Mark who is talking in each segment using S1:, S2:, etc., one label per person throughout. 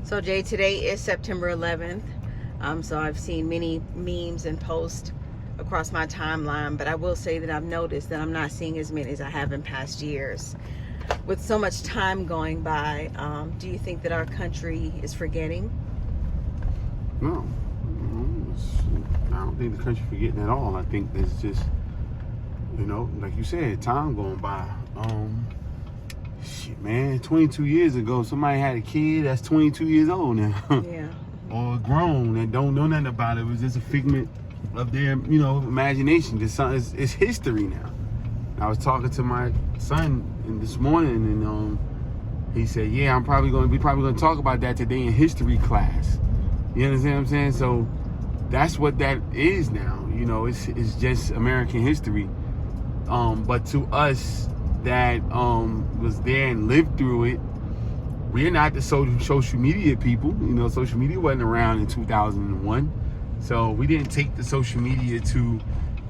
S1: So Jay, today is September 11th. So I've seen many memes and posts across my timeline, but I will say that I've noticed that I'm not seeing as many as I have in past years. With so much time going by, do you think that our country is forgetting?
S2: No, I don't think the country's forgetting at all. I think there's just, like you said, time going by. Shit, man, 22 years ago, somebody had a kid that's 22 years old now.
S1: Yeah.
S2: Or grown and don't know nothing about it. It was just a figment of their, imagination. It's history now. I was talking to my son this morning, and he said, "Yeah, we probably going to talk about that today in history class." You understand what I'm saying? So that's what that is now. It's just American history. But to us that was there and lived through it, we're not the social media people. Social media wasn't around in 2001. So we didn't take the social media to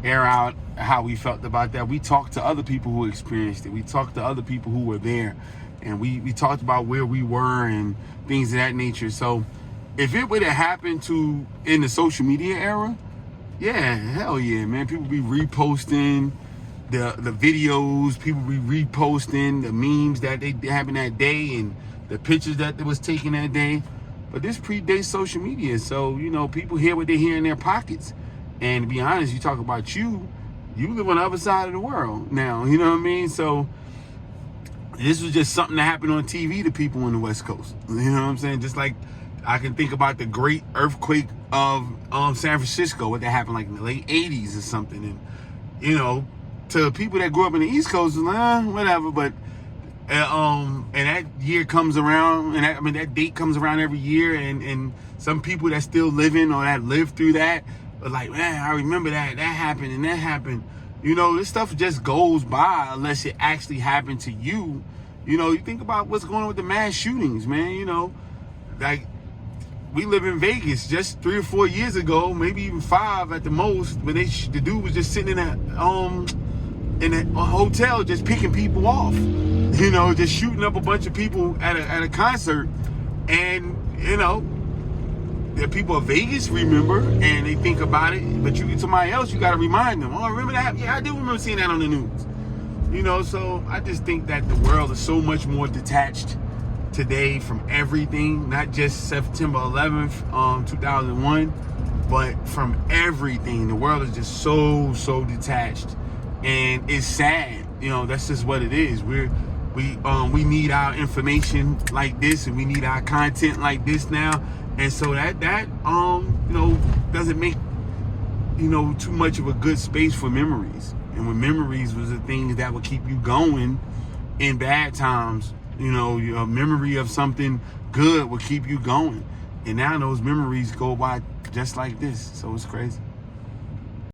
S2: air out how we felt about that. We talked to other people who experienced it. We talked to other people who were there. And we talked about where we were and things of that nature. So if it would have happened in the social media era, yeah, hell yeah, man. People be reposting the videos. People be reposting the memes that they happened that day and the pictures that was taken that day. But this predates social media. So, people hear what they hear in their pockets. And to be honest, you talk about you live on the other side of the world now. You know what I mean? So this was just something that happened on TV to people on the West Coast. You know what I'm saying? Just like I can think about the great earthquake of San Francisco, what that happened like in the late 80s or something. And, to people that grew up in the East Coast, it's like, whatever. But and that year comes around, and that date comes around every year, and some people that still living or that lived through that are like, man, I remember that happened and that happened. This stuff just goes by unless it actually happened to you. You think about what's going on with the mass shootings, man. Like we live in Vegas just 3 or 4 years ago, maybe even 5 at the most, when the dude was just sitting in a hotel just picking people off, just shooting up a bunch of people at a concert. And the people of Vegas remember and they think about it, but you get somebody else, you got to remind them, oh, remember that? Yeah, I do remember seeing that on the news. So I just think that the world is so much more detached today from everything, not just September 11th, 2001, but from everything. The world is just so detached. And it's sad, that's just what it is. We need our information like this, and we need our content like this now. And so that doesn't make, too much of a good space for memories. And when memories was the things that would keep you going in bad times, your memory of something good will keep you going. And now those memories go by just like this. So it's crazy.